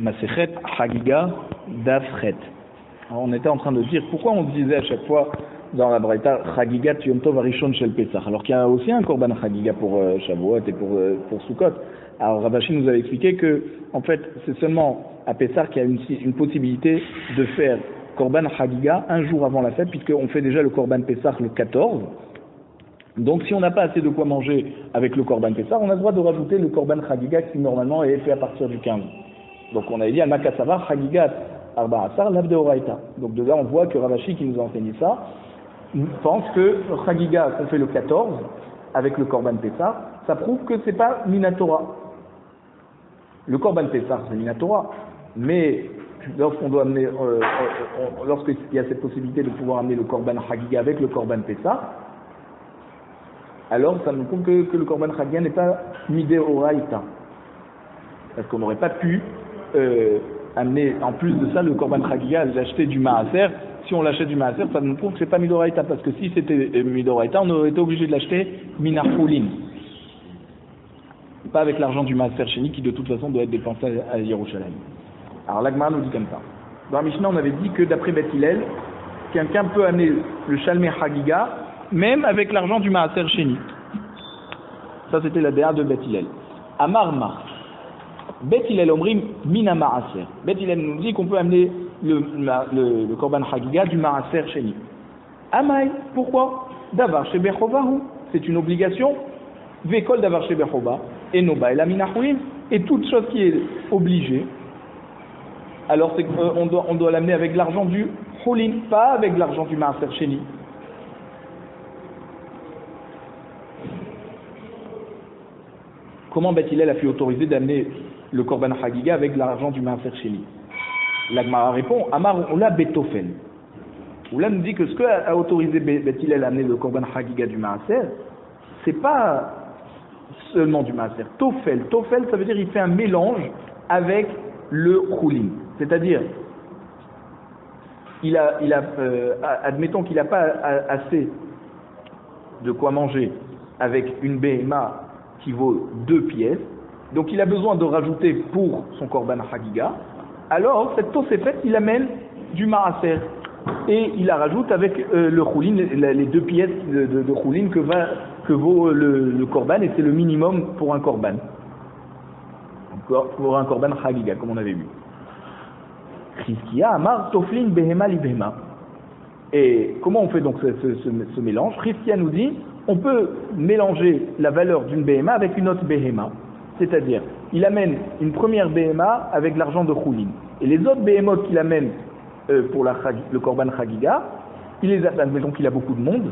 Masechet Hagiga Dafret. On était en train de dire pourquoi on disait à chaque fois dans la Braïta Chagiga Yom Tov Arishon Shel Pesach, alors qu'il y a aussi un Korban Chagiga pour Shavuot et pour Sukkot. Alors Ravashi nous avait expliqué que en fait c'est seulement à Pesach qu'il y a une possibilité de faire Korban Chagiga un jour avant la fête, puisqu'on fait déjà le Korban Pesach le 14. Donc si on n'a pas assez de quoi manger avec le Korban Pesach, on a le droit de rajouter le Korban Chagiga qui normalement est fait à partir du 15. Donc on avait dit Al-Makasavar Chagigat Arba Asar Lav de Oraita. Donc de là on voit que Ravashi qui nous a enseigné ça pense que Chagiga qu'on fait le 14 avec le Korban Pesach, ça prouve que c'est pas Minatora. Le Korban Pesach c'est Minatora, mais lorsqu'on doit amener, lorsqu'il y a cette possibilité de pouvoir amener le Korban Chagiga avec le Korban Pesach, alors ça nous prouve que le Korban Chagiga n'est pas Midé Oraita. Parce qu'on n'aurait pas pu amener, en plus de ça, le Korban Chagiga, l'acheter du Maaser. Si on l'achète du Maaser, ça nous prouve que c'est pas Midoraita, parce que si c'était Midoraita, on aurait été obligé de l'acheter Minarfoulin. Pas avec l'argent du Maaser Sheni, qui de toute façon doit être dépensé à Yerushalayim. Alors l'Agmara nous dit comme ça. Dans la Mishnah, on avait dit que d'après Beth Hillel, quelqu'un peut amener le Shalmei Chagiga, même avec l'argent du Maaser Sheni. Ça c'était la déa de Beth Hillel. Amar Mar. Beth Hillel Omrim Mina Maaser. Beth Hillel nous dit qu'on peut amener le Korban Chagiga du Maaser Sheni. Amai, pourquoi? Davar Shebechovahu, c'est une obligation. Vekol Davar Shebechova, et Noba et la Minachouim, et toute chose qui est obligée. Alors c'est qu'on doit l'amener avec l'argent du Choulin, pas avec l'argent du Maaser Sheni. Comment Beth Hillel a pu autoriser d'amener le Korban Chagiga avec l'argent du Maaser Sheni? L'Agmara répond, Amar Oula Betofel. Oula nous dit que ce qu'a autorisé Beth Hillel à amener le Korban Chagiga du Maaser, c'est pas seulement du Maaser. Tofel, ça veut dire il fait un mélange avec le Choulin. C'est-à-dire, admettons qu'il n'a pas assez de quoi manger avec une BMA qui vaut 2 pièces, donc il a besoin de rajouter pour son Korban Chagiga, alors cette Tosefet, il amène du Maaser et il la rajoute avec le Choulin, les 2 pièces de Choulin que vaut le Korban, et c'est le minimum pour un Korban. Pour un Korban Chagiga, comme on avait vu. Chizkiya Amar Toflin Behema li Behema. Et comment on fait donc ce mélange? Chizkiya nous dit, on peut mélanger la valeur d'une Behema avec une autre Behema. C'est-à-dire, il amène une première Behema avec l'argent de Choulin. Et les autres Behemoth qu'il amène pour le Korban Chagiga, admettons qu'il a beaucoup de monde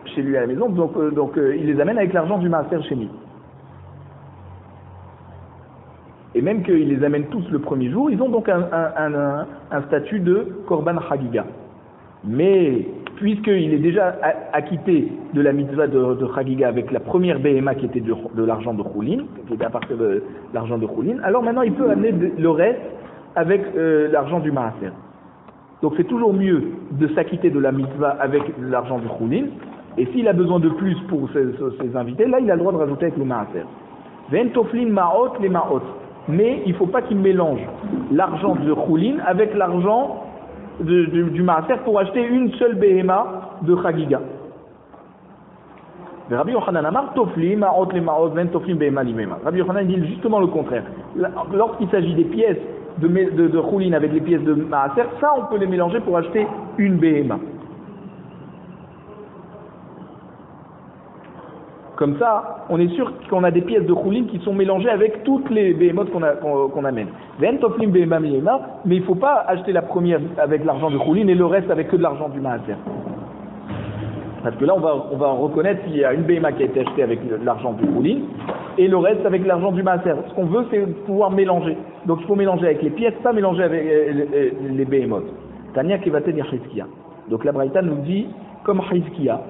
chez lui à la maison, donc il les amène avec l'argent du Maaser Sheni. Et même qu'ils les amènent tous le premier jour, ils ont donc un statut de Korban Chagiga. Mais puisqu'il est déjà acquitté de la mitzvah de Chagiga avec la première Behema qui était de l'argent de Choulin, qui était à partir de l'argent de Choulin, alors maintenant il peut amener le reste avec l'argent du Maaser. Donc c'est toujours mieux de s'acquitter de la mitzvah avec l'argent du Choulin, et s'il a besoin de plus pour ses invités, là il a le droit de rajouter avec le Maaser. Ven toflin ma'ot les ma'ot. Mais il ne faut pas qu'il mélange l'argent de Choulin avec l'argent du Maaser pour acheter une seule Behema de Chagiga. Rabbi Yochanan Amar Toflim, Ma'ot le Ma'ot, Ven Toflim Behema li Behema. Rabbi Yochanan dit justement le contraire. Lorsqu'il s'agit des pièces de Choulin avec les pièces de Maaser, ça on peut les mélanger pour acheter une Behema. Comme ça, on est sûr qu'on a des pièces de Choulin qui sont mélangées avec toutes les Behemoth qu'on amène. Ven Toflim Behema Miyema, mais il ne faut pas acheter la première avec l'argent de Choulin et le reste avec que de l'argent du Maaser. Parce que là, on va reconnaître qu'il y a une Behema qui a été achetée avec l'argent du Choulin et le reste avec l'argent du Maaser. Ce qu'on veut, c'est pouvoir mélanger. Donc il faut mélanger avec les pièces, pas mélanger avec les Behemoth. Tania Kevaten Chizkiya. Donc la Braïta nous dit, comme Chizkiya,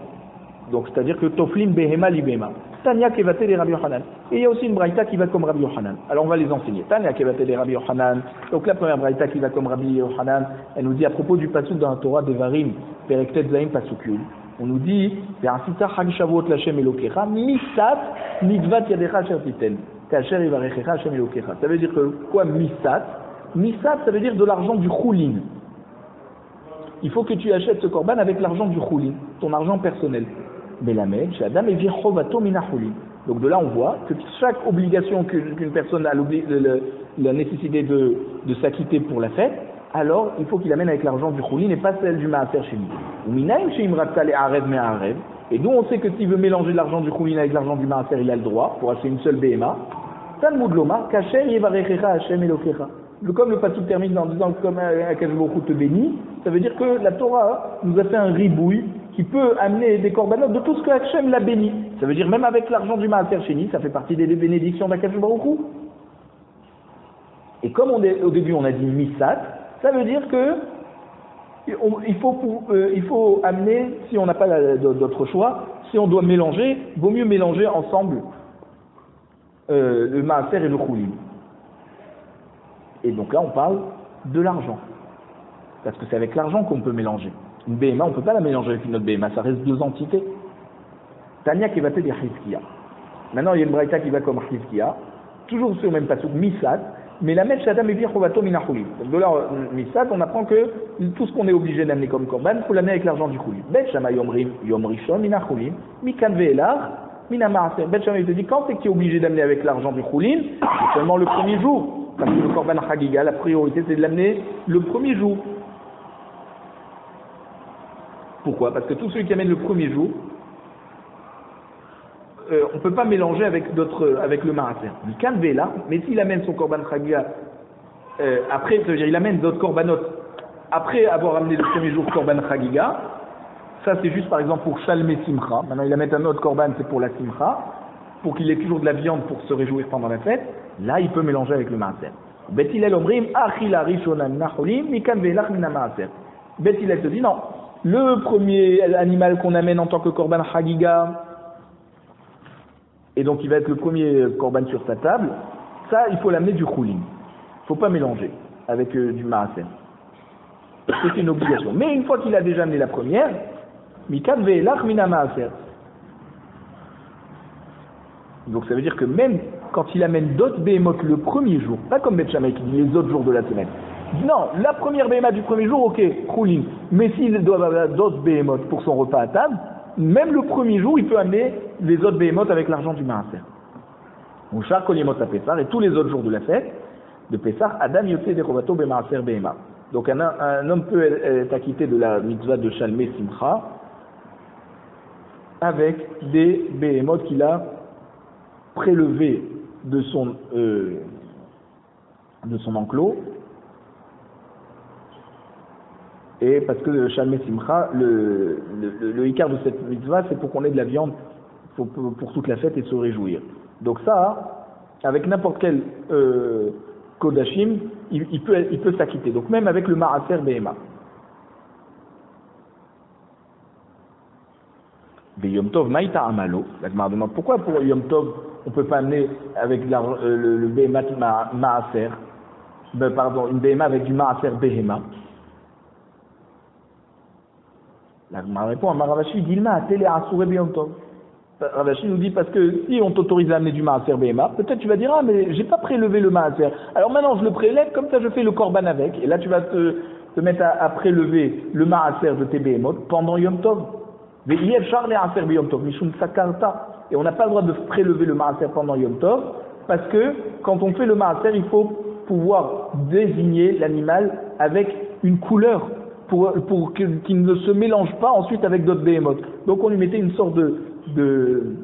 donc c'est-à-dire que Toflin Behema li Behema. Tania Kevaten et Rabbi Yochanan. Et il y a aussi une Braïta qui va comme Rabbi Yochanan. Alors on va les enseigner. Tania Kevaten et Rabbi Yochanan. Donc la première Braïta qui va comme Rabbi Yochanan, elle nous dit à propos du pasuk dans la Torah de Varim, Perektet Zaim Pasukul. On nous dit, Ve'asita Chag Shavuot Lashem Elokecha, Misat Midvat Yadecha Asher Titen, Kasher Yivarechecha Hashem Elokecha. Ça veut dire que quoi Misat? Misad, ça veut dire de l'argent du choulin. Il faut que tu achètes ce korban avec l'argent du choulin, ton argent personnel. Belamed, chez Adam, et vichovato mina choulin. Donc de là, on voit que chaque obligation qu'une personne a la nécessité de s'acquitter pour la fête, alors il faut qu'il amène avec l'argent du choulin et pas celle du maaser chez lui. Ou minaim chez imratta les arev mais arev. Et nous, on sait que s'il veut mélanger l'argent du choulin avec l'argent du maaser, il a le droit pour acheter une seule BMA. Talmud lomar, kacher yevarechecha Hashem elokecha. Comme le pasuk termine en disant comme Akadosh Baruch Hu te bénit, ça veut dire que la Torah nous a fait un ribouille qui peut amener des korbanot de tout ce que Hashem l'a béni. Ça veut dire même avec l'argent du maaser chéni, ça fait partie des bénédictions d'Akadosh Baruch Hu. Et comme au début on a dit misat, ça veut dire que il faut amener, si on n'a pas d'autre choix, si on doit mélanger, vaut mieux mélanger ensemble le maaser et le choulin. Et donc là, on parle de l'argent. Parce que c'est avec l'argent qu'on peut mélanger. Une BMA, on ne peut pas la mélanger avec une autre BMA, ça reste deux entités. Tania qui va te dire Hizkiya. Maintenant, il y a une braïta qui va comme Hizkiya, toujours sur le même pasuk, Misad, mais la Met Shadam et Virchovato Minachouli. Donc de là, Misad, on apprend que tout ce qu'on est obligé d'amener comme korban, il faut l'amener avec l'argent du chouli. Bet Shama Yom Rishon Minachouli, Mikan Ve'elar, Minamaaser. Bet Shama, il te dit, quand c'est que tu es obligé d'amener avec l'argent du chouli? C'est seulement le premier jour. Parce que le korban chagiga, la priorité c'est de l'amener le premier jour. Pourquoi? Parce que tous ceux qui amènent le premier jour, on ne peut pas mélanger avec le maaser. Il can là, mais s'il amène son korban chagiga après, ça veut dire il amène d'autres korbanot après avoir amené le premier jour korban chagiga, ça c'est juste par exemple pour shalmé simcha. Maintenant il amène un autre korban, c'est pour la simcha, pour qu'il ait toujours de la viande pour se réjouir pendant la fête. Là, il peut mélanger avec le maaser. Bet Hillel omrim achila rishona minacholim mikan ve'elach mina maaser. Bet Hillel te dit non. Le premier animal qu'on amène en tant que korban chagiga, et donc il va être le premier korban sur sa table, ça, il faut l'amener du choulin. Il ne faut pas mélanger avec du maaser. C'est une obligation. Mais une fois qu'il a déjà amené la première, mikan ve'elach mina maaser. Donc ça veut dire que même quand il amène d'autres béhémotes le premier jour, pas comme Bet Shammai qui dit les autres jours de la semaine. Non, la première béhémote du premier jour, ok, choulin. Mais s'il doit avoir d'autres béhémotes pour son repas à table, même le premier jour, il peut amener les autres béhémotes avec l'argent du maaser. Ou char kolimot à Pessar, et tous les autres jours de la fête de Pessar, Adam yote de robato bemaaser béhéma. Donc un homme peut être acquitté de la mitzvah de Shalmé Simcha avec des béhémotes qu'il a prélevé de son enclos, et parce que le Shalmé Simcha, le hikar de cette mitzvah, c'est pour qu'on ait de la viande pour toute la fête et se réjouir. Donc ça, avec n'importe quel kodashim, il peut s'acquitter. Donc même avec le maaser behema. Yom Tov, Maïta Amalo, la Gemara demande pourquoi pour Yom Tov on ne peut pas amener avec le Behemat Maaser, une Behema avec du Maaser Behema. La Gemara répond à Ravashi, Dilma Atele Asure Yom Tov. Ravashi nous dit parce que si on t'autorise à amener du Maaser Behema, peut-être tu vas dire ah mais j'ai pas prélevé le Maaser. Alors maintenant je le prélève, comme ça je fais le Korban avec, et là tu vas te mettre à prélever le Maaser de tes Behemot pendant Yom Tov. Et on n'a pas le droit de prélever le maaser pendant Yom Tov, parce que quand on fait le maaser, il faut pouvoir désigner l'animal avec une couleur, pour qu'il ne se mélange pas ensuite avec d'autres béhémotes. Donc on lui mettait une sorte de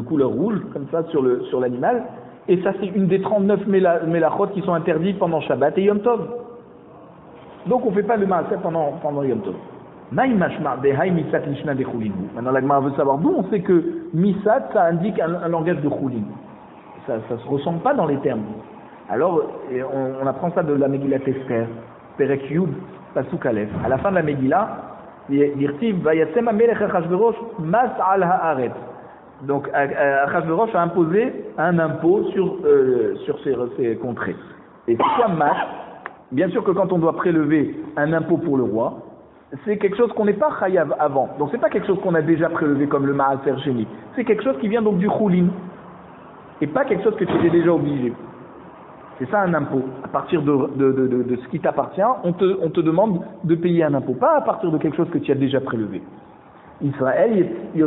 couleur rouge, comme ça, sur l'animal, et ça c'est une des 39 mélachot qui sont interdites pendant Shabbat et Yom Tov. Donc on ne fait pas le maaser pendant Yom Tov. Maintenant la Gemara veut savoir d'où on sait que Misad ça indique un langage de choulin. Ça se ressemble pas dans les termes. Alors on apprend ça de la Megillah Esther, Perek Yud, Pasuk Aleph. À la fin de la Megillah, Yirtiv Vayatsem Amelech Achashverosh Mas al Haaretz. Donc Achashverosh a imposé un impôt sur ces contrées. Et c'est quoi Mas? Bien sûr que quand on doit prélever un impôt pour le roi, c'est quelque chose qu'on n'est pas chayav avant. Donc c'est pas quelque chose qu'on a déjà prélevé comme le maaser sheni. C'est quelque chose qui vient donc du choulin. Et pas quelque chose que tu étais déjà obligé. C'est ça un impôt. À partir de ce qui t'appartient, on te demande de payer un impôt, pas à partir de quelque chose que tu as déjà prélevé. Israël, on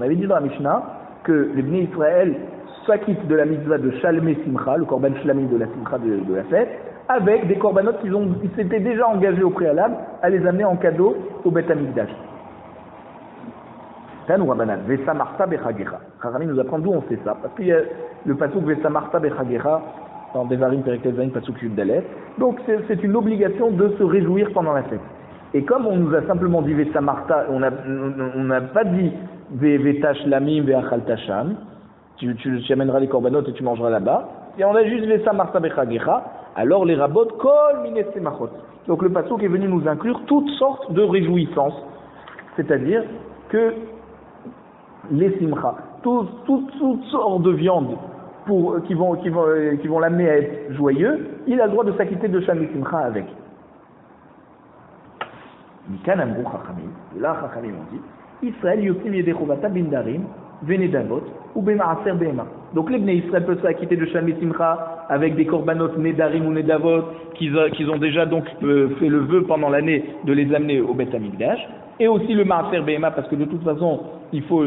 avait dit dans la Mishnah que les Bnei Israël s'acquittent de la mitzvah de Shalmei Simcha, le korban shlamim de la Simcha de la fête, avec des corbanotes qu'ils s'étaient déjà engagés au préalable à les amener en cadeau au Beth Amikdash. Chachamim nous apprend d'où on sait ça, parce qu'il y a le pasuk Vesamarta Bechagecha dans Devarim Perek Zayin pasuk Yud Dalet. Donc c'est une obligation de se réjouir pendant la fête. Et comme on nous a simplement dit Vesamarta, on n'a pas dit Vetash Lamim Veachal Tasham, tu amèneras les corbanotes et tu mangeras là-bas, et on a juste Vesamarta Bechagecha, alors les rabbot Kol Mine Semachot. Donc le pasuk est venu nous inclure toutes sortes de réjouissances, c'est-à-dire que les simcha, toutes sortes de viandes qui vont l'amener à être joyeux, il a le droit de s'acquitter de Shalmei Simcha avec. Mikan Amrou Chachamim, de là Chachamim ont dit, Israël yotzim yedei chovata bindarim, venedavot, ou bemaaser behema. Donc les Bnei Israël peuvent s'acquitter de Shalmei Simcha avec des korbanot nedarim ou nedavot qu'ils ont déjà donc fait le vœu pendant l'année de les amener au Beth Amikdash, et aussi le maaser behema parce que de toute façon il faut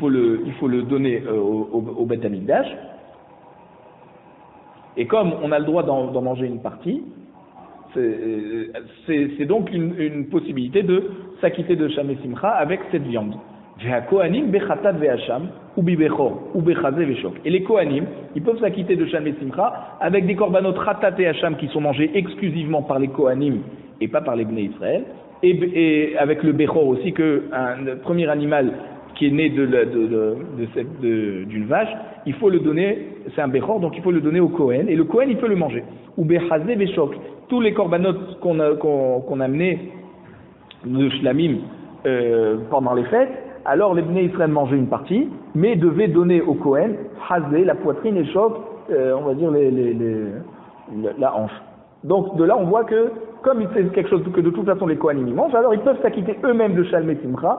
le donner au Beth Amikdash. Et comme on a le droit d'en manger une partie, c'est donc une possibilité de s'acquitter de Shalmei Simcha avec cette viande. Et les Kohanim, ils peuvent s'acquitter de Shalmei Simcha avec des korbanot Chatat et Hacham qui sont mangés exclusivement par les Kohanim et pas par les Bnei Israël, et avec le Bechor aussi, que un premier animal qui est né d'une vache, il faut le donner, c'est un Bechor, donc il faut le donner au Kohen, et le Kohen il peut le manger. Ou Bechazé Beshok, tous les corbanotes qu'on a amenés de Shlamim pendant les fêtes, alors les Bnei Israël mangeaient une partie, mais devaient donner au Kohen, Hazé, la poitrine et Shok, on va dire la hanche. Donc de là on voit que, comme c'est quelque chose que de toute façon les Kohanim mangent, alors ils peuvent s'acquitter eux-mêmes de Shalmei Simcha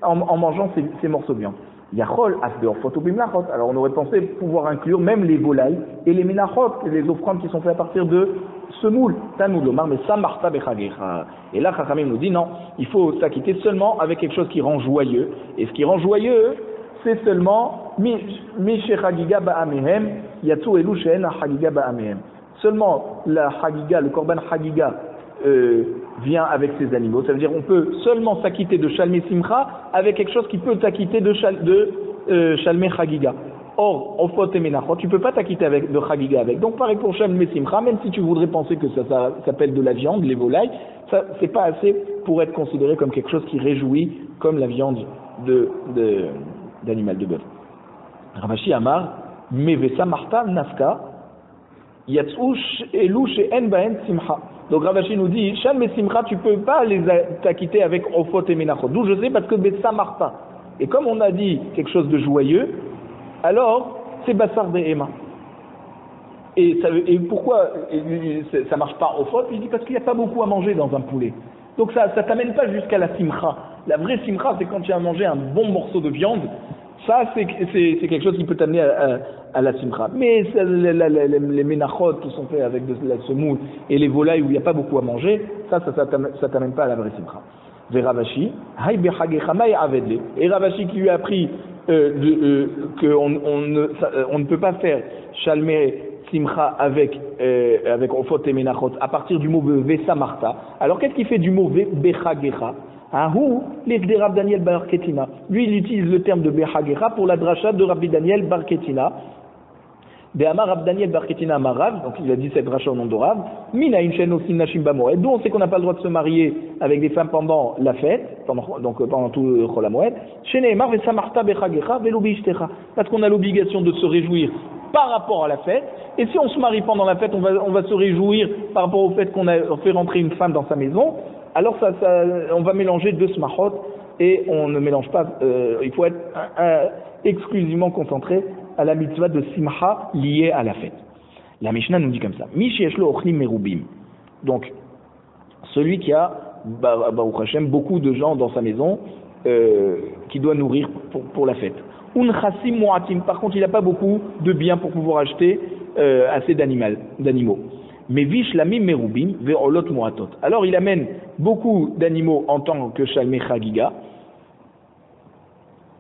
en mangeant ces morceaux de viande. Yachol asbeorfot ou bimlachot. Alors on aurait pensé pouvoir inclure même les volailles et les menachot, les offrandes qui sont faites à partir de semoule, tanoud lomar, mais samarta bechagecha. Et là Chachamim nous dit non, il faut s'acquitter seulement avec quelque chose qui rend joyeux. Et ce qui rend joyeux, c'est seulement mi shechagiga ba'amehem yatsu elu she'en hagiga ba'amehem. Seulement la hagiga, le korban hagiga vient avec ses animaux. Ça veut dire on peut seulement s'acquitter de Shalmei Simcha avec quelque chose qui peut t'acquitter de Shalmei Chagiga. Or, Ofot et Menachot, tu peux pas t'acquitter de Chagiga avec. Donc pareil pour Shalmei Simcha, même si tu voudrais penser que ça s'appelle de la viande, les volailles, ça c'est pas assez pour être considéré comme quelque chose qui réjouit comme la viande d'animal de bœuf. Ravashi Amar, Mevesa Marta Nafka, Yatsush Elu She'en Baen Simcha. Donc Ravashi nous dit, Shalmei Simcha, tu peux pas t'acquitter avec Ofot et Menachot. D'où je sais, parce que Bessa Marta. Et comme on a dit quelque chose de joyeux, alors c'est Bassar Behema. Et pourquoi ça marche pas Ofot? Il dit parce qu'il n'y a pas beaucoup à manger dans un poulet. Donc ça t'amène pas jusqu'à la Simcha. La vraie Simcha, c'est quand tu as mangé un bon morceau de viande. Ça, c'est quelque chose qui peut t'amener à la simcha. Mais les menachot qui sont faits avec de la semoule et les volailles où il n'y a pas beaucoup à manger, ça t'amène pas à la vraie simcha. Ve Ravashi, et Ravashi qui lui a appris qu'on ne peut pas faire Shalmei Simcha avec Ofot et Menachot à partir du mot Vesa Marta. Alors qu'est-ce qu'il fait du mot Bechagecha? L'Ekde Daniel Bar Ketina. Lui, il utilise le terme de Bechagecha pour la dracha de Rabbi Daniel Bar Ketina. De Amar Rabbi Daniel Bar Ketina Amarav, donc il a dit cette dracha au nom de Rav. Mina Inchen aussi Nashim Bamoed. D'où on sait qu'on n'a pas le droit de se marier avec des femmes pendant la fête, pendant tout le Chol HaMoed. Sheneemar Vesamarta Bechagecha Velubi Ishtecha. Parce qu'on a l'obligation de se réjouir par rapport à la fête. Et si on se marie pendant la fête, on va se réjouir par rapport au fait qu'on a fait rentrer une femme dans sa maison. Alors on va mélanger deux smachot et on ne mélange pas, il faut être exclusivement concentré à la mitzvah de simcha liée à la fête. La Mishnah nous dit comme ça, Mishi yeshlo ochlim merubim. Donc, celui qui a, Baruch Hashem, beaucoup de gens dans sa maison, qui doit nourrir pour la fête. Un chassim mu'atim. Par contre, il n'a pas beaucoup de biens pour pouvoir acheter assez d'animaux. Mais vish lamim merubim ve'olot mu'atot. Alors il amène beaucoup d'animaux en tant que shalmei chagiga.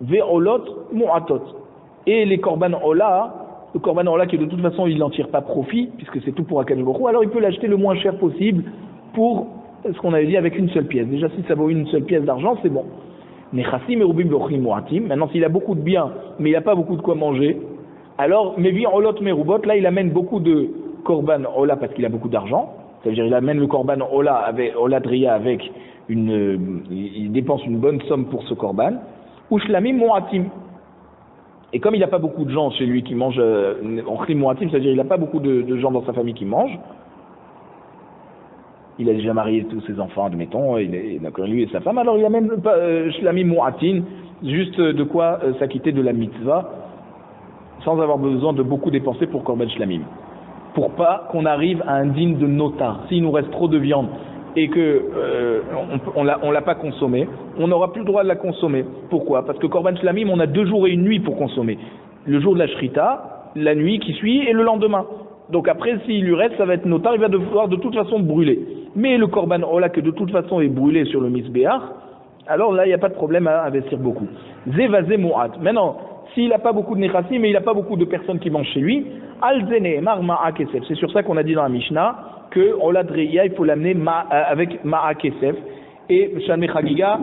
Ve'olot mu'atot. Et les korban ola, le korban ola qui de toute façon il n'en tire pas profit, puisque c'est tout pour Akadosh Baruch Hu, alors il peut l'acheter le moins cher possible pour ce qu'on avait dit avec une seule pièce. Déjà si ça vaut une seule pièce d'argent, c'est bon. Nechassim merubim ve'ochlim mu'atim. Maintenant s'il a beaucoup de biens, mais il n'a pas beaucoup de quoi manger, alors mevi olot merubot, là il amène beaucoup de korban ola parce qu'il a beaucoup d'argent. C'est-à-dire il amène le korban ola avec oladria avec il dépense une bonne somme pour ce korban. Ushlamim mu'atim. Et comme il n'a pas beaucoup de gens chez lui qui mangent en chlim mu'atim, c'est-à-dire il n'a pas beaucoup de gens dans sa famille qui mangent. Il a déjà marié tous ses enfants, admettons, il a connu lui et sa femme, alors il amène shlamim mu'atim, juste de quoi s'acquitter de la mitzvah, sans avoir besoin de beaucoup dépenser pour korban shlamim. Pour pas qu'on arrive à un dîne de notar. S'il nous reste trop de viande et que on l'a pas consommée, on n'aura plus le droit de la consommer. Pourquoi? Parce que korban shlamim, on a 2 jours et une nuit pour consommer. Le jour de la shrita, la nuit qui suit et le lendemain. Donc après, s'il lui reste, ça va être notar, il va devoir de toute façon brûler. Mais le korban ola que de toute façon est brûlé sur le misbéach, alors là, il n'y a pas de problème à investir beaucoup. Zevazé mu'at. Maintenant, s'il n'a pas beaucoup de nechassim, mais il n'a pas beaucoup de personnes qui mangent chez lui, al-zene mar ma'a kesef. C'est sur ça qu'on a dit dans la Mishnah que oladreya, il faut l'amener avec ma'a kesef et shalmei chagiga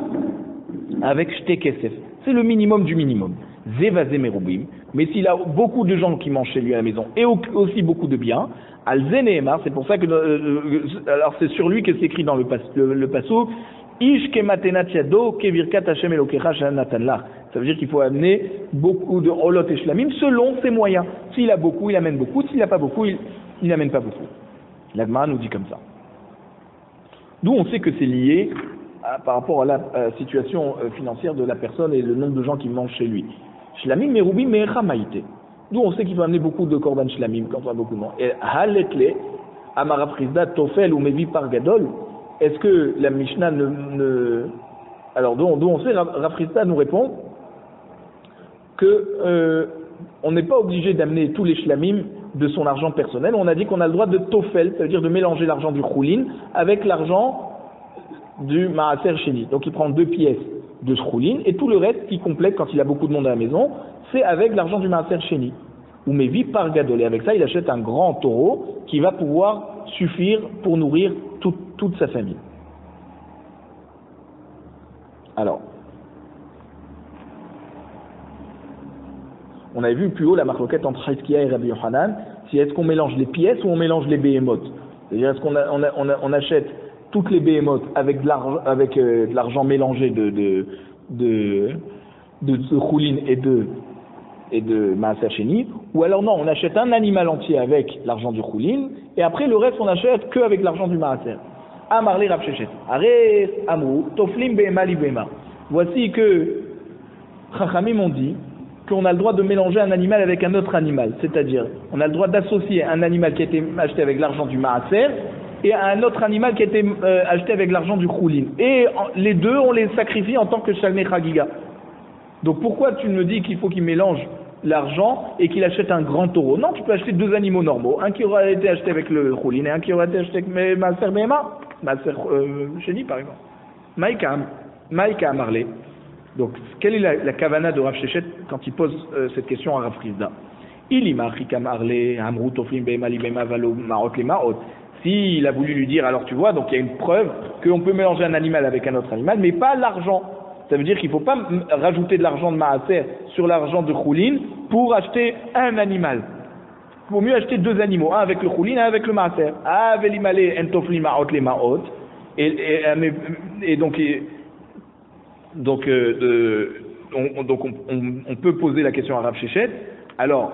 avec shte kesef. C'est le minimum du minimum. Zevazé merubim. Mais s'il a beaucoup de gens qui mangent chez lui à la maison et aussi beaucoup de biens, al-zene mar, c'est pour ça que alors c'est sur lui que c'est écrit dans le passouk. Ish kematenat yado kevirkat Hashem Elokecha shenatan lach. Ça veut dire qu'il faut amener beaucoup de olot et shlamim selon ses moyens. S'il a beaucoup, il amène beaucoup. S'il n'a pas beaucoup, il n'amène pas beaucoup. La Gemara nous dit comme ça. D'où on sait que c'est lié par rapport à la situation financière de la personne et le nombre de gens qui mangent chez lui. Shlamim merubim me'echa maïte. D'où on sait qu'il faut amener beaucoup de korban shlamim quand on a beaucoup de monde. Et haletle amara prisda tofel ou mevi par gadol. Est-ce que la Mishnah alors d'où on sait, Rav Chisda nous répond que on n'est pas obligé d'amener tous les shlamim de son argent personnel. On a dit qu'on a le droit de tofel, ça veut dire de mélanger l'argent du choulin avec l'argent du maaser sheni. Donc il prend 2 pièces de choulin et tout le reste qui complète quand il a beaucoup de monde à la maison, c'est avec l'argent du maaser sheni. Ou mevi par gadol. Et avec ça, il achète un grand taureau qui va pouvoir suffire pour nourrir toute sa famille. Alors, on avait vu plus haut la marloquette entre Hizkiya et Rabbi Yochanan, si est-ce qu'on mélange les pièces ou on mélange les behemoths. C'est-à-dire est-ce qu'on achète toutes les behemoths avec de l'argent mélangé de choulin et de maaser sheni, ou alors non, on achète un animal entier avec l'argent du choulin, et après le reste on achète que avec l'argent du maaser. Amarli Rav Sheshet. Are amrou toflim behema li behema. Voici que Chachamim ont dit qu'on a le droit de mélanger un animal avec un autre animal, c'est-à-dire on a le droit d'associer un animal qui a été acheté avec l'argent du maaser et un autre animal qui a été acheté avec l'argent du choulin. Et les deux on les sacrifie en tant que shalmei chagiga. Donc pourquoi tu me dis qu'il faut qu'il mélange l'argent et qu'il achète un grand taureau? Non, tu peux acheter 2 animaux normaux, un qui aura été acheté avec le choulin et un qui aura été acheté avec maaser behema, maaser sheni par exemple. Maïka Amarle. Donc quelle est la kavana de Rav Sheshet quand il pose cette question à Rav Chisda? S'il a voulu lui dire, alors tu vois, donc il y a une preuve qu'on peut mélanger un animal avec un autre animal, mais pas l'argent. Ça veut dire qu'il ne faut pas rajouter de l'argent de maaser sur l'argent de choulin pour acheter un animal. Il vaut mieux acheter 2 animaux, un avec le choulin, un avec le maaser. Et donc on peut poser la question à Rav Sheshet. Alors,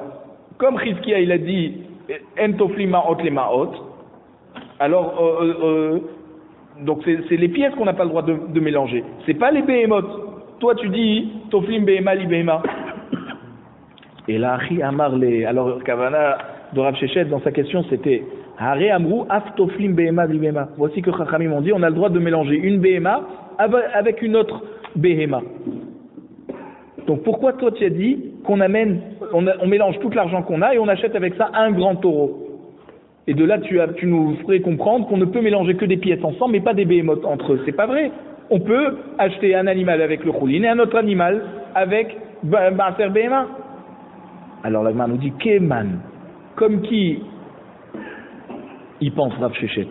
comme Hizkiya il a dit en tofli ma'ot le ma'ot, alors donc c'est les pièces qu'on n'a pas le droit de mélanger. C'est pas les behemoths. Toi tu dis toflim behema li behema. Et là Achi Amarle. Alors Kavana de Rav Sheshet dans sa question c'était Hare Amrou af toflim behema li behema. Voici que Chachamim ont dit on a le droit de mélanger une behema avec une autre behema. Donc pourquoi toi tu as dit qu'on amène, on mélange tout l'argent qu'on a et on achète avec ça un grand taureau? Et de là tu nous ferais comprendre qu'on ne peut mélanger que des pièces ensemble mais pas des béhémoths entre eux. C'est pas vrai. On peut acheter un animal avec le choulin et un autre animal avec Maaser Béhéma. Alors la Gemara nous dit Keman, comme qui il pense Rav Shechet.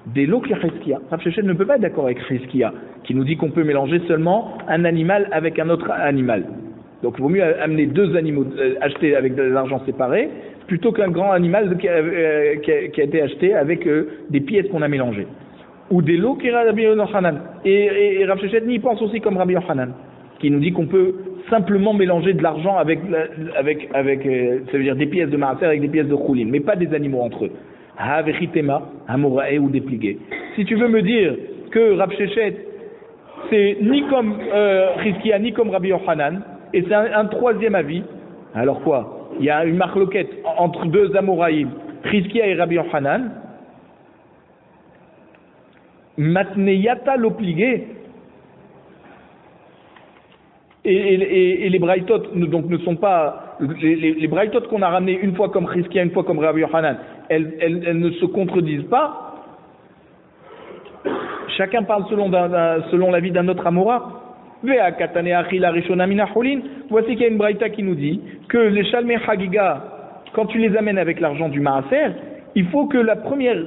Des lots qui Chizkia. Rav Shechet ne peut pas être d'accord avec Chizkia, qui nous dit qu'on peut mélanger seulement un animal avec un autre animal. Donc il vaut mieux amener deux animaux achetés avec de l'argent séparé, plutôt qu'un grand animal qui a été acheté avec des pièces qu'on a mélangées. Ou des lots qui Rabbi Yochanan. Et Rav Shechet y pense aussi comme Rabbi Yochanan, qui nous dit qu'on peut simplement mélanger de l'argent avec ça veut dire des pièces de maaser avec des pièces de choulin, mais pas des animaux entre eux. Ha vechitema, hamorae ou dépligué. Si tu veux me dire que Rav Shechet c'est ni comme Chizkia ni comme Rabbi Yochanan, et c'est un troisième avis, alors quoi? Il y a une marloquette entre deux Amoraïm, Chizkia et Rabbi Yochanan. Matneyata l'obligé. Et les braïtot donc ne sont pas les braïtot qu'on a ramenés une fois comme Chizkia, une fois comme Rabbi Yochanan, elles ne se contredisent pas. Chacun parle selon l'avis d'un autre Amora. Voici qu'il y a une braïta qui nous dit que les Shalmei Chagiga, quand tu les amènes avec l'argent du Maaser, il faut que la première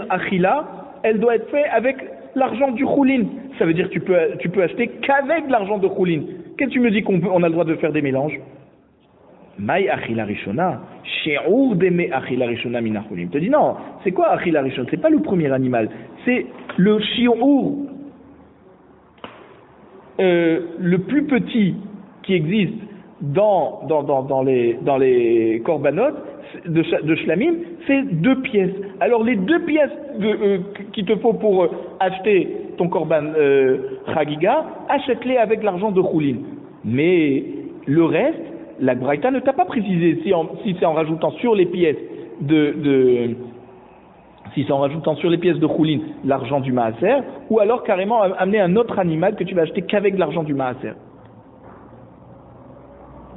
achila, elle doit être faite avec l'argent du choulin. Ça veut dire que tu peux acheter qu'avec l'argent de choulin. Qu'est-ce que tu me dis qu'on a le droit de faire des mélanges? Maï achila rishona, she'ur deme achila rishona mina choulin. Tu te dis non, c'est quoi achila rishona? C'est pas le premier animal, c'est le shi'ur, le plus petit qui existe dans les korbanot de shlamim, c'est 2 pièces. Alors les 2 pièces qu'il te faut pour acheter ton korban chagiga, achète-les avec l'argent de choulin. Mais le reste, la Braïta ne t'a pas précisé si c'est en rajoutant sur les pièces si c'est en rajoutant sur les pièces de choulin l'argent du maaser, ou alors carrément amener un autre animal que tu vas acheter qu'avec l'argent du maaser.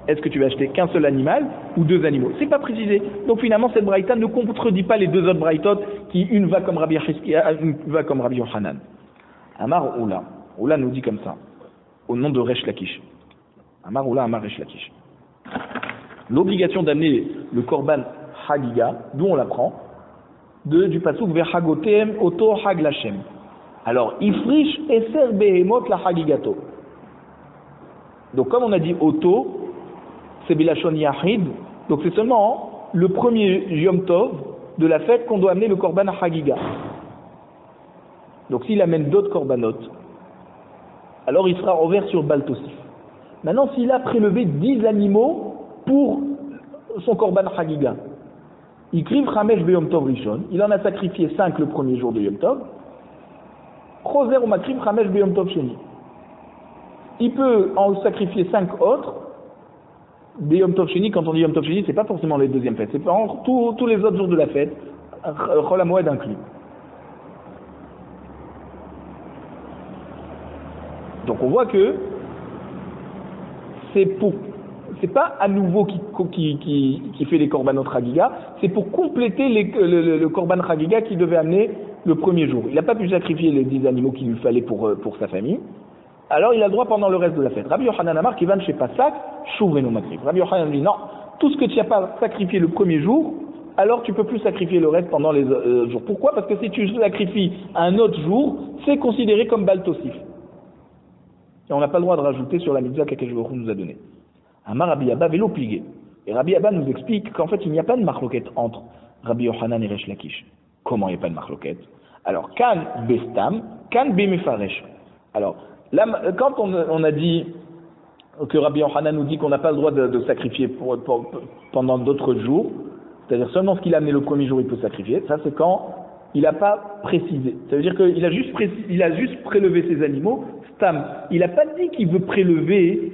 Est-ce que tu vas acheter qu'un seul animal ou 2 animaux? C'est pas précisé. Donc finalement cette braïta ne contredit pas les 2 autres braïtot qui une va comme Rabbi Chizkia, une va comme Rabbi Yochanan. Amar Oula. Oula nous dit comme ça, au nom de Resh Lakish. Amar Oula, Amar Resh Lakish. L'obligation d'amener le korban Hagiga, d'où on l'apprend, du pasuk vers Hagotem Oto Hag Lashem. Alors, Ifrish Eser Behemot la Hagigato. Donc, comme on a dit Oto, c'est Bilashon Yahid, donc c'est seulement le premier Yom Tov de la fête qu'on doit amener le korban Hagiga. Donc, s'il amène d'autres korbanot, alors il sera ouvert sur Baltosif. Maintenant, s'il a prélevé 10 animaux pour son korban Hagiga, il kriv Chamesh Beyom Tov Rishon, il en a sacrifié 5 le premier jour de Yom Tov, Choser ou Makriv Chamesh Beyom Tov Sheni. Il peut en sacrifier 5 autres, Beyom Tov Sheni. Quand on dit Yom Tov Sheni, c'est pas forcément les deuxièmes fêtes, c'est tous les autres jours de la fête, Chol HaMoed inclus. Donc on voit que c'est pas à nouveau qui fait les korbanot chagiga, c'est pour compléter le korban chagiga qu'il devait amener le premier jour. Il n'a pas pu sacrifier les 10 animaux qu'il lui fallait pour sa famille. Alors il a le droit pendant le reste de la fête. Rabbi Yochanan Amar qui va chez Pasak, Chouveno Makrif. Rabbi Yochanan dit non, tout ce que tu n'as pas sacrifié le premier jour, alors tu peux plus sacrifier le reste pendant les jours. Pourquoi? Parce que si tu sacrifies un autre jour, c'est considéré comme Baltosif. Et on n'a pas le droit de rajouter sur la mitzvah qu'Akadosh Baruch Hu nous a donnée. Amar Rabbi Abba vélo plié. Et Rabbi Abba nous explique qu'en fait il n'y a pas de marloquette entre Rabbi Yochanan et Resh Lakish. Comment il n'y a pas de marloquette? Alors, Kan Bestam, Kan Bemefaresh. Alors, là, quand on a dit que Rabbi Yochanan nous dit qu'on n'a pas le droit de sacrifier pendant d'autres jours, c'est-à-dire seulement ce qu'il a amené le premier jour il peut sacrifier, ça c'est quand il n'a pas précisé. Ça veut dire qu'il a juste prélevé ses animaux, Stam. Il n'a pas dit qu'il veut prélever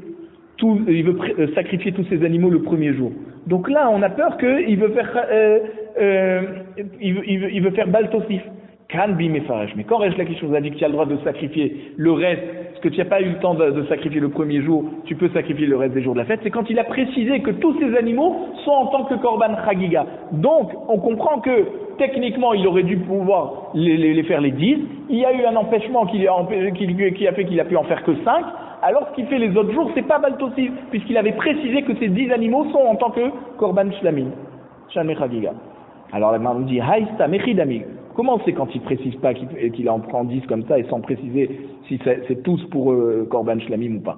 sacrifier tous ces animaux le premier jour. Donc là, on a peur qu'il veut faire, il veut faire Baltosif. Kan bi mefaresh. Mais quand Resh Lakish nous a dit que tu as le droit de sacrifier le reste, parce que tu n'as pas eu le temps de sacrifier le premier jour, tu peux sacrifier le reste des jours de la fête, c'est quand il a précisé que tous ces animaux sont en tant que korban chagiga. Donc, on comprend que techniquement, il aurait dû pouvoir les faire les 10. Il y a eu un empêchement qui a fait qu'il a pu en faire que 5. Alors, ce qu'il fait les autres jours, c'est pas baltosif, puisqu'il avait précisé que ces 10 animaux sont en tant que korban shlamim, shalmei chagiga. Alors, la Gemara nous dit, haïsta mechidami. Comment c'est quand il précise pas qu'il en prend 10 comme ça et sans préciser si c'est tous pour korban shlamim ou pas?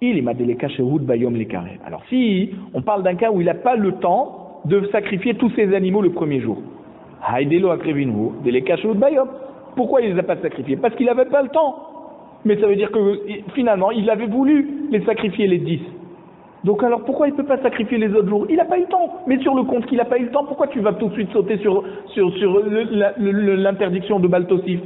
Il m'a déléka chez Houd bayom les carrés. Alors, si on parle d'un cas où il n'a pas le temps de sacrifier tous ces animaux le premier jour, haïdelo akrevinhu déléka chez Houd bayom. Pourquoi il les a pas sacrifiés? Parce qu'il n'avait pas le temps. Mais ça veut dire que finalement, il avait voulu les sacrifier les 10. Donc alors pourquoi il ne peut pas sacrifier les autres jours? Il n'a pas eu le temps. Mais sur le compte qu'il n'a pas eu le temps, pourquoi tu vas tout de suite sauter sur l'interdiction de Baltosif?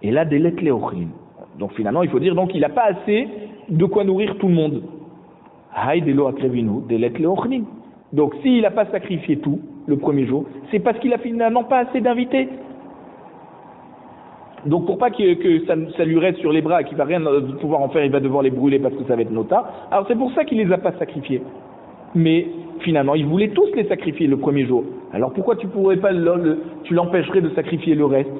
Et là, des lettres léochlines. Donc finalement, il faut dire qu'il n'a pas assez de quoi nourrir tout le monde. Haïdelo akrevinu, des lettres léochlines. Donc s'il n'a pas sacrifié tout le premier jour, c'est parce qu'il a finalement pas assez d'invités. Donc pour pas que ça lui reste sur les bras et qu'il va rien pouvoir en faire, il va devoir les brûler parce que ça va être nota. Alors c'est pour ça qu'il les a pas sacrifiés. Mais finalement, il voulait tous les sacrifier le premier jour. Alors pourquoi tu pourrais pas tu l'empêcherais de sacrifier le reste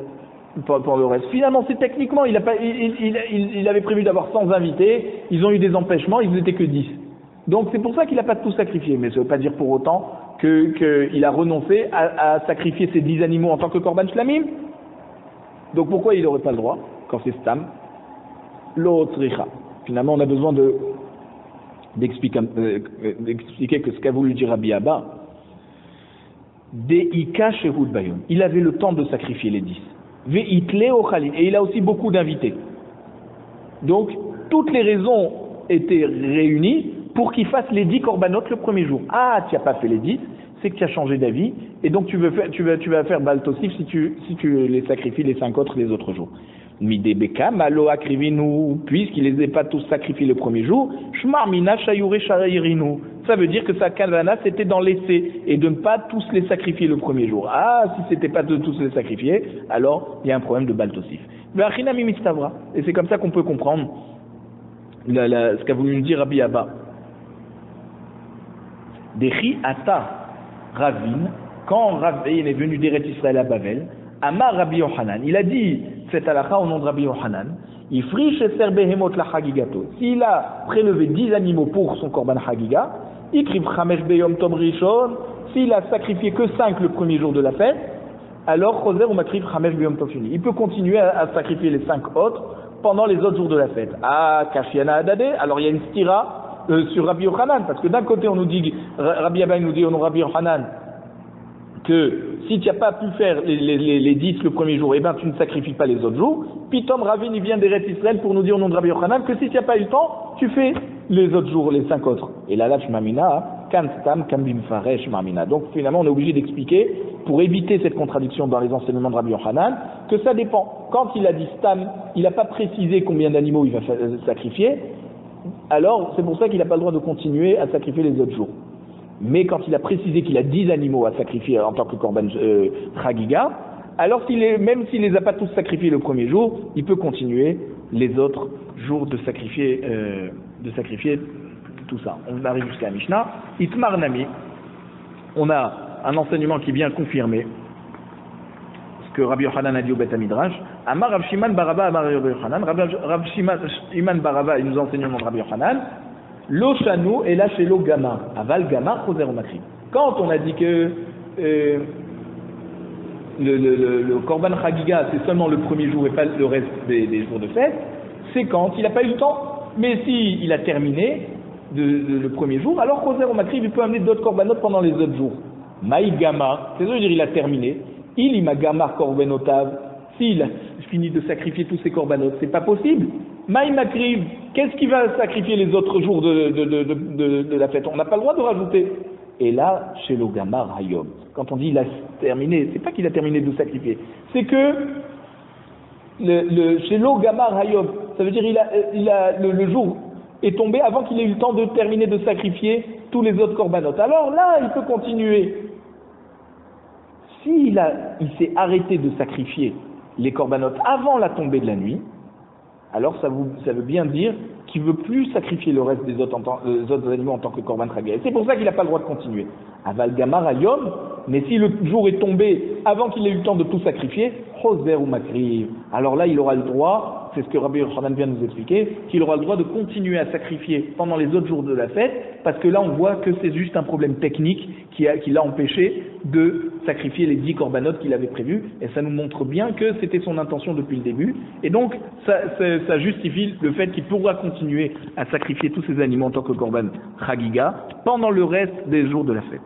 pour le reste? Finalement, c'est techniquement, il avait prévu d'avoir 100 invités, ils ont eu des empêchements, ils n'étaient que 10. Donc c'est pour ça qu'il n'a pas tout sacrifié. Mais ça ne veut pas dire pour autant qu'il a renoncé à sacrifier ces 10 animaux en tant que korban shlamim. Donc pourquoi il n'aurait pas le droit quand c'est stam? L'otricha. Finalement, on a besoin d'expliquer que ce qu'a voulu dire Rabbi Abba, Deika shehud bayom. Il avait le temps de sacrifier les 10. Veitle ochalin. Et il a aussi beaucoup d'invités. Donc, toutes les raisons étaient réunies pour qu'il fasse les 10 korbanot le premier jour. Ah, tu n'as pas fait les 10, c'est que tu as changé d'avis, et donc tu vas faire baltosif si tu les sacrifies les 5 autres les autres jours. Midebeka, malo akrivinu, puisqu'il les a pas tous sacrifiés le premier jour, shmar mina shayure shayirinu. Ça veut dire que sa kavana c'était d'en laisser, et de ne pas tous les sacrifier le premier jour. Ah, si c'était pas de tous les sacrifier, alors il y a un problème de baltosif. Et c'est comme ça qu'on peut comprendre ce qu'a voulu nous dire Rabbi Abba. Dechi ata Ravin, quand Ravin est venu d'Eretz Israël à Bavel, Amar Rabbi Yochanan, il a dit cette halakha au nom de Rabbi Yochanan, Ifrish eser behemot la chagigato. S'il a prélevé 10 animaux pour son korban chagiga, Ikriv chamesh beyom tom rishon, s'il a sacrifié que 5 le premier jour de la fête, alors choser ou makriv chamesh beyom tom sheni. Il peut continuer à sacrifier les 5 autres pendant les autres jours de la fête. Ah, kashiana adade, alors il y a une stira sur Rabbi Yochanan, parce que d'un côté on nous dit, Rabbi Abba nous dit au nom de Rabbi Yochanan, que si tu n'as pas pu faire les 10 le premier jour, eh ben tu ne sacrifies pas les autres jours. Puis Tom Ravin il vient d'Eretz Israël pour nous dire au nom de Rabbi Yochanan que si tu n'as pas eu le temps, tu fais les autres jours, les 5 autres. Et là, shmamina, kan stam, kam bimfare, shmamina. Donc finalement on est obligé d'expliquer, pour éviter cette contradiction dans les enseignements de Rabbi Yochanan, que ça dépend. Quand il a dit stam, il n'a pas précisé combien d'animaux il va sacrifier, alors c'est pour ça qu'il n'a pas le droit de continuer à sacrifier les autres jours. Mais quand il a précisé qu'il a 10 animaux à sacrifier en tant que korban chagiga, alors même s'il ne les a pas tous sacrifiés le premier jour, il peut continuer les autres jours de sacrifier tout ça. On arrive jusqu'à la Mishnah. Itmar Nami, on a un enseignement qui vient confirmer ce que Rabbi Yochanan a dit au Beth Midrash. Amar Rav Shiman Baraba, Amar Rabbi Yochanan. Rav Shiman Baraba, il nous enseigne le nom de Rabbi Yochanan. Lo Shanu et là chez Lo Gama. Aval Gama, Choser Makri. Quand on a dit que le Korban Chagiga c'est seulement le premier jour et pas le reste des jours de fête, c'est quand il n'a pas eu le temps. Mais si il a terminé le premier jour, alors Choser Makri il peut amener d'autres Korbanot pendant les autres jours. Maï Gama, c'est-à-dire il a terminé. Il ima Gama Korbenotav. S'il a fini de sacrifier tous ses Korbanot, c'est pas possible. Maï Makriv, qu'est-ce qui va sacrifier les autres jours de la fête? On n'a pas le droit de rajouter. Et là, chez le Gamar Hayom, quand on dit il a terminé, c'est pas qu'il a terminé de sacrifier, c'est que chez le Gamar Hayom, ça veut dire le jour est tombé avant qu'il ait eu le temps de terminer de sacrifier tous les autres korbanot. Alors là, il peut continuer. s'il s'est arrêté de sacrifier les corbanotes avant la tombée de la nuit, alors ça veut bien dire qu'il ne veut plus sacrifier le reste des autres animaux en tant que korban chagiga. C'est pour ça qu'il n'a pas le droit de continuer. Aval gamar ayom, mais si le jour est tombé avant qu'il ait eu le temps de tout sacrifier, choser ou makriv, alors là il aura le droit, c'est ce que Rabbi Yochanan vient de nous expliquer, qu'il aura le droit de continuer à sacrifier pendant les autres jours de la fête, parce que là on voit que c'est juste un problème technique qui l'a empêché de sacrifier les 10 corbanotes qu'il avait prévus, et ça nous montre bien que c'était son intention depuis le début, et donc ça justifie le fait qu'il pourra continuer à sacrifier tous ces animaux en tant que korban chagiga pendant le reste des jours de la fête.